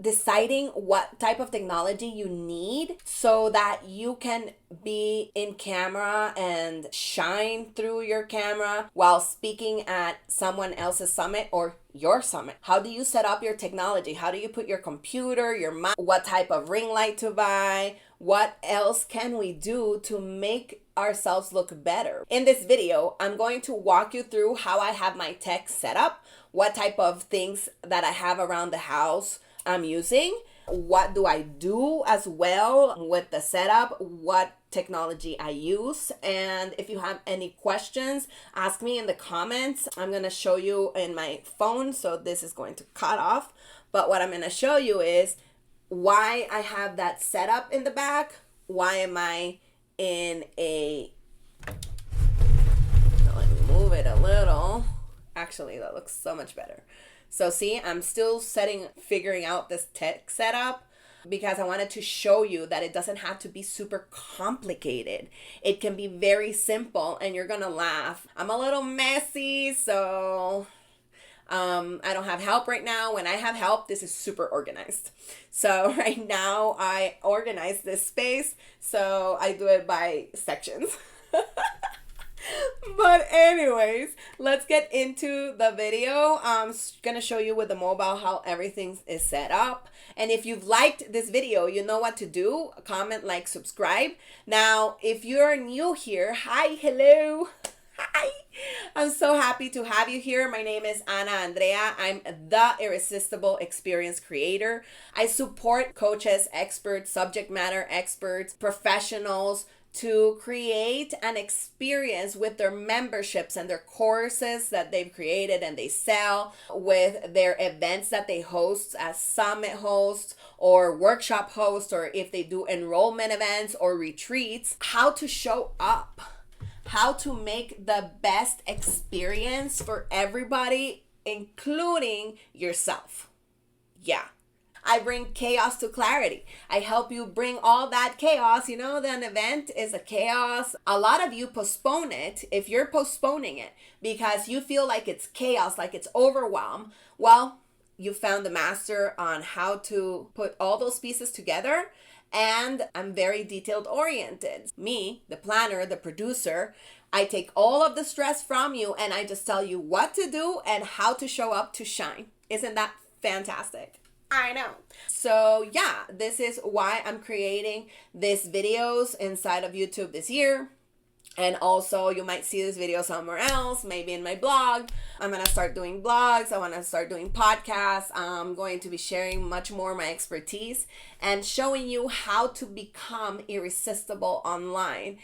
deciding what type of technology you need so that you can be in camera and shine through your camera while speaking at someone else's summit or your summit. How do you set up your technology? How do you put your computer, your mic, what type of ring light to buy? What else can we do to make ourselves look better? In this video, I'm going to walk you through how I have my tech set up, what type of things that I have around the house I'm using, what do I do as well with the setup, what technology I use. And if you have any questions, ask me in the comments. I'm going to show you in my phone, so this is going to cut off. But what I'm going to show you is why I have that setup in the back. Why am I in a... Let me move it a little. Actually, that looks so much better. So see, I'm still figuring out this tech setup because I wanted to show you that it doesn't have to be super complicated. It can be very simple and you're gonna laugh. I'm a little messy, so I don't have help right now. When I have help, this is super organized. So right now I organize this space, so I do it by sections. But anyways, let's get into the video. I'm gonna show you with the mobile how everything is set up. And if you've liked this video, you know what to do. Comment, like, subscribe. Now, if you're new here, hi, hello. Hi. I'm so happy to have you here. My name is Ana Andrea. I'm the Irresistible Experience Creator. I support coaches, experts, subject matter experts, professionals to create an experience with their memberships and their courses that they've created and they sell, with their events that they host as summit hosts or workshop hosts, or if they do enrollment events or retreats, how to show up, how to make the best experience for everybody, including yourself. Yeah. I bring chaos to clarity. I help you bring all that chaos. You know, an event is a chaos. A lot of you postpone it. If you're postponing it because you feel like it's chaos, like it's overwhelm, well, you found the master on how to put all those pieces together. And I'm very detailed oriented. Me, the planner, the producer, I take all of the stress from you and I just tell you what to do and how to show up to shine. Isn't that fantastic? I know. So yeah, this is why I'm creating these videos inside of YouTube this year. And also you might see this video somewhere else, maybe in my blog. I'm going to start doing blogs. I want to start doing podcasts. I'm going to be sharing much more of my expertise and showing you how to become irresistible online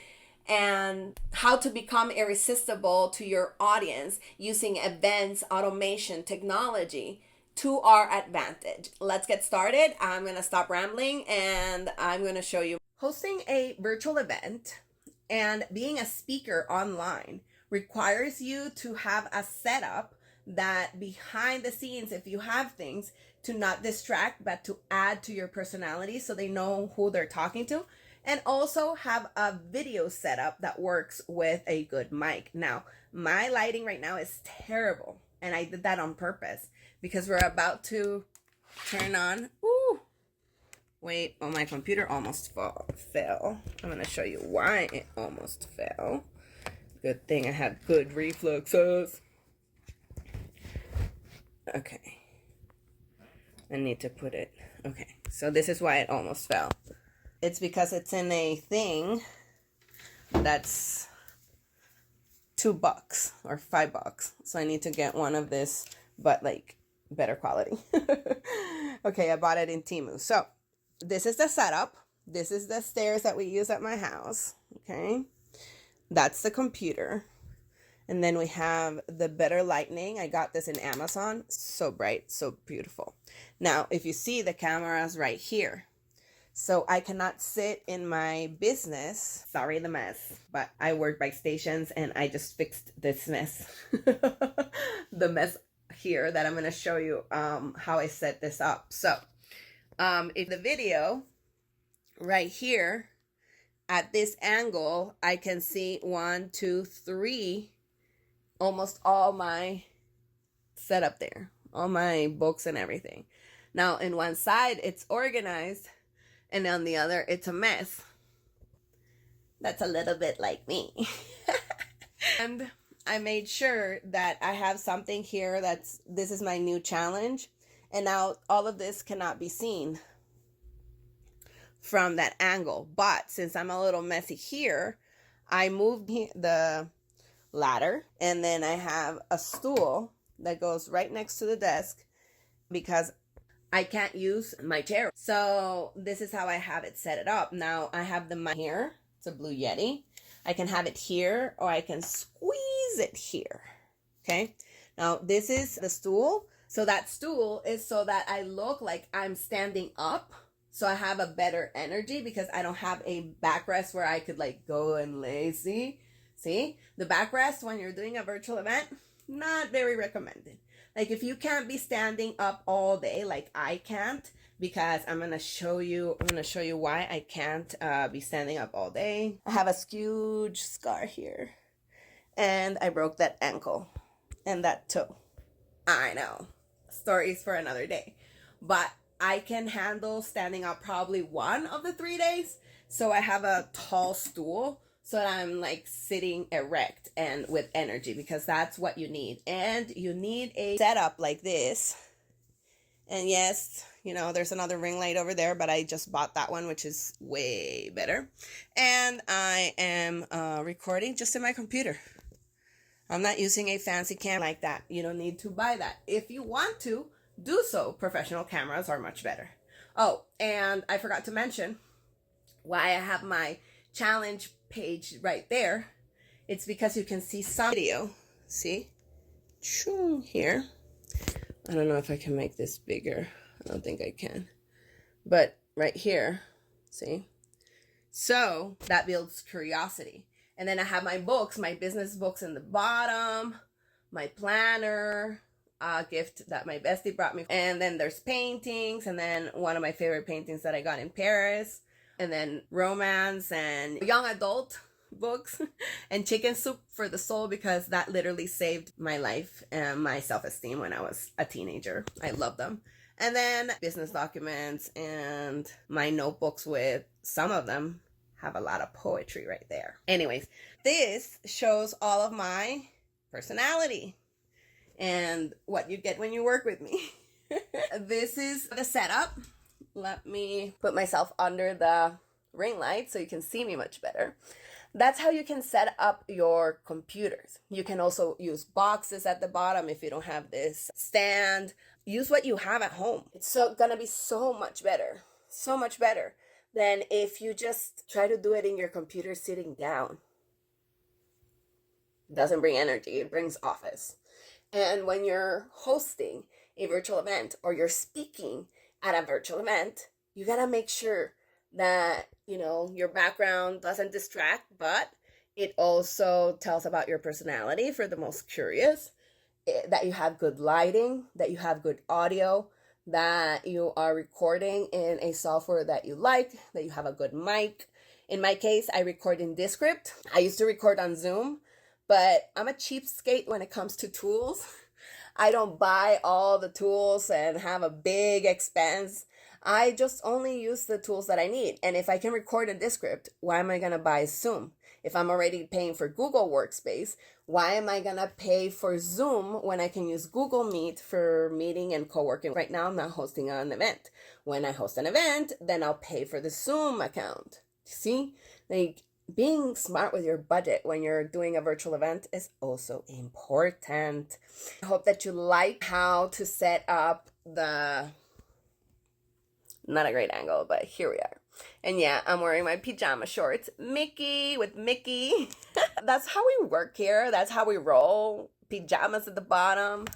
and how to become irresistible to your audience using events, automation, technology to our advantage. Let's get started. I'm going to stop rambling and I'm going to show you. Hosting a virtual event and being a speaker online requires you to have a setup that behind the scenes, if you have things, to not distract, but to add to your personality so they know who they're talking to. And also have a video setup that works with a good mic. Now, my lighting right now is terrible. And I did that on purpose because we're about to turn on. Ooh, wait, oh, my computer almost fell. I'm going to show you why it almost fell. Good thing I have good reflexes. Okay. I need to put it. Okay, so this is why it almost fell. It's because it's in a thing that's $2 or $5. So I need to get one of this, but like better quality. Okay, I bought it in Temu. So this is the setup. This is the stairs that we use at my house. Okay, that's the computer. And then we have the better lighting. I got this in Amazon. So bright, so beautiful. Now, if you see, the camera's right here. So I cannot sit in my business. Sorry, the mess. But I work by stations and I just fixed this mess. The mess here that I'm going to show you how I set this up. So if the video right here at this angle, I can see 1, 2, 3, almost all my setup there, all my books and everything. Now, in one side, it's organized, and on the other, it's a mess. That's a little bit like me. And I made sure that I have something here this is my new challenge. And now all of this cannot be seen from that angle. But since I'm a little messy here, I moved the ladder, and then I have a stool that goes right next to the desk because I can't use my chair. So this is how I have it set it up. Now I have the mic here. It's a Blue Yeti. I can have it here, or I can squeeze it here. Okay. Now this is the stool. So that stool is so that I look like I'm standing up. So I have a better energy because I don't have a backrest where I could like go and lazy. See, the backrest when you're doing a virtual event, not very recommended. Like if you can't be standing up all day, like I can't, because I'm going to show you why I can't be standing up all day. I have a huge scar here, and I broke that ankle and that toe. I know, stories for another day, but I can handle standing up probably one of the 3 days. So I have a tall stool so that I'm like sitting erect and with energy, because that's what you need. And you need a setup like this. And yes, you know, there's another ring light over there, but I just bought that one, which is way better. And I am recording just in my computer. I'm not using a fancy camera like that. You don't need to buy that. If you want to, do so. Professional cameras are much better. Oh, and I forgot to mention why I have my challenge page right there. It's because you can see some video. See? Here. I don't know if I can make this bigger. I don't think I can. But right here, see? So that builds curiosity. And then I have my books, my business books in the bottom, my planner, gift that my bestie brought me. And then there's paintings, and then one of my favorite paintings that I got in Paris, and then romance and young adult books, and Chicken Soup for the Soul, because that literally saved my life and my self-esteem when I was a teenager. I love them. And then business documents and my notebooks, with some of them have a lot of poetry right there. Anyways, this shows all of my personality and what you get when you work with me. This is the setup. Let me put myself under the ring light so you can see me much better. That's how you can set up your computers. You can also use boxes at the bottom if you don't have this stand. Use what you have at home. It's gonna be so much better than if you just try to do it in your computer sitting down. It doesn't bring energy, it brings office. And when you're hosting a virtual event or you're speaking at a virtual event, you gotta make sure that, you know, your background doesn't distract, but it also tells about your personality for the most curious, that you have good lighting, that you have good audio, that you are recording in a software that you like, that you have a good mic. In my case, I record in Descript. I used to record on Zoom, but I'm a cheapskate when it comes to tools. I don't buy all the tools and have a big expense. I just only use the tools that I need. And if I can record in Descript, why am I going to buy Zoom? If I'm already paying for Google Workspace, why am I going to pay for Zoom when I can use Google Meet for meeting and co-working? Right now, I'm not hosting an event. When I host an event, then I'll pay for the Zoom account. See? Like, being smart with your budget when you're doing a virtual event is also important. I hope that you like how to set up the... Not a great angle, but here we are. And yeah, I'm wearing my pajama shorts. Mickey with Mickey. That's how we work here. That's how we roll. Pajamas at the bottom.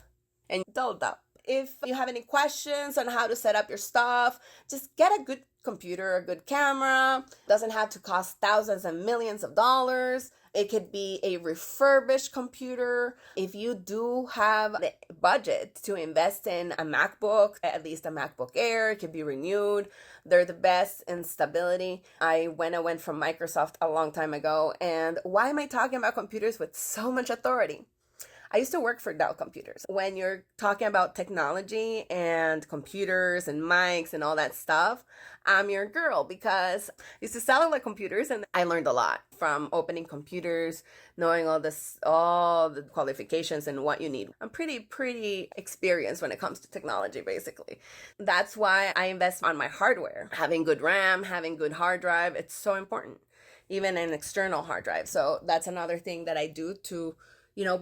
And dolled up. If you have any questions on how to set up your stuff, just get a good computer, a good camera. Doesn't have to cost thousands and millions of dollars. It could be a refurbished computer. If you do have the budget to invest in a MacBook, at least a MacBook Air, it could be renewed. They're the best in stability. I went from Microsoft a long time ago. And why am I talking about computers with so much authority? I used to work for Dell Computers. When you're talking about technology and computers and mics and all that stuff, I'm your girl because I used to sell like computers and I learned a lot from opening computers, knowing all the qualifications and what you need. I'm pretty experienced when it comes to technology, basically. That's why I invest on my hardware. Having good RAM, having good hard drive, it's so important. Even an external hard drive. So that's another thing that I do to,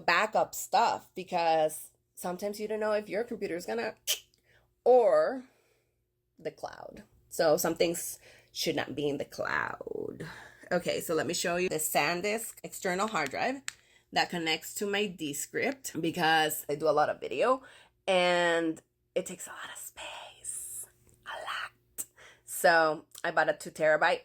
back up stuff, because sometimes you don't know if your computer is gonna or the cloud. So some things should not be in the cloud. Okay, so let me show you the SanDisk external hard drive that connects to my Descript, because I do a lot of video and it takes a lot of space. A lot. So I bought a 2 terabyte.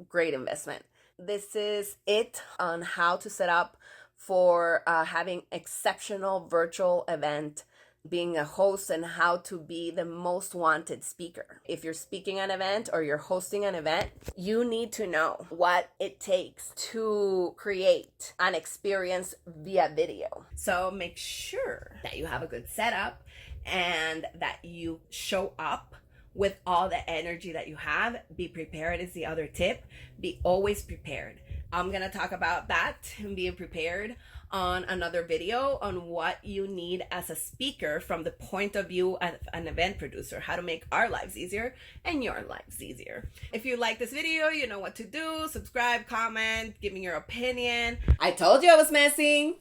Great investment. This is it on how to set up for having exceptional virtual event, being a host, and how to be the most wanted speaker. If you're speaking an event or you're hosting an event, you need to know what it takes to create an experience via video. So make sure that you have a good setup and that you show up with all the energy that you have. Be prepared is the other tip. Be always prepared. I'm going to talk about that and being prepared on another video on what you need as a speaker from the point of view of an event producer, how to make our lives easier and your lives easier. If you like this video, you know what to do. Subscribe, comment, give me your opinion. I told you I was messing,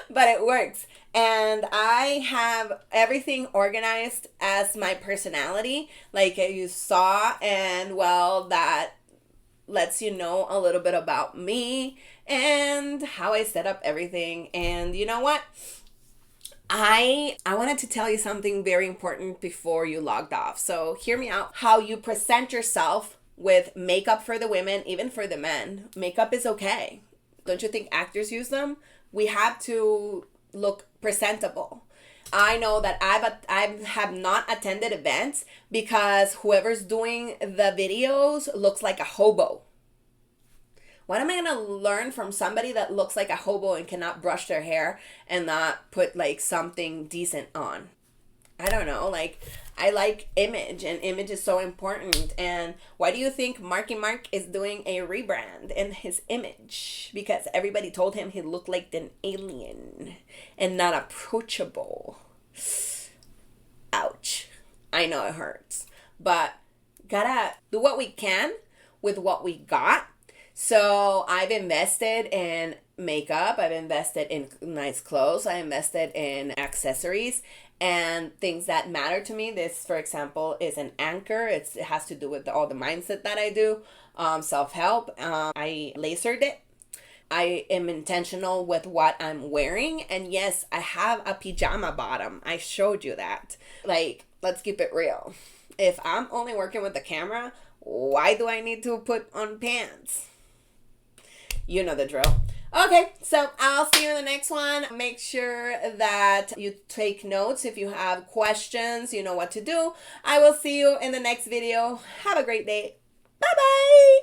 but it works. And I have everything organized as my personality, like you saw, and well, that lets you know a little bit about me and how I set up everything. And you know what? I wanted to tell you something very important before you logged off. So hear me out. How you present yourself with makeup for the women, even for the men. Makeup is okay. Don't you think actors use them? We have to look presentable. I know that I have not attended events because whoever's doing the videos looks like a hobo. What am I going to learn from somebody that looks like a hobo and cannot brush their hair and not put like something decent on? I don't know. Like, I like image, and image is so important. And why do you think Marky Mark is doing a rebrand in his image? Because everybody told him he looked like an alien and not approachable. Ouch. I know it hurts. But gotta do what we can with what we got. So I've invested in makeup. I've invested in nice clothes. I invested in accessories and things that matter to me. This, for example, is an anchor. It has to do with all the mindset that I do. Self-help. I lasered it. I am intentional with what I'm wearing. And yes, I have a pajama bottom. I showed you that. Like, let's keep it real. If I'm only working with the camera, why do I need to put on pants? You know the drill. Okay, so I'll see you in the next one. Make sure that you take notes. If you have questions, you know what to do. I will see you in the next video. Have a great day. Bye-bye.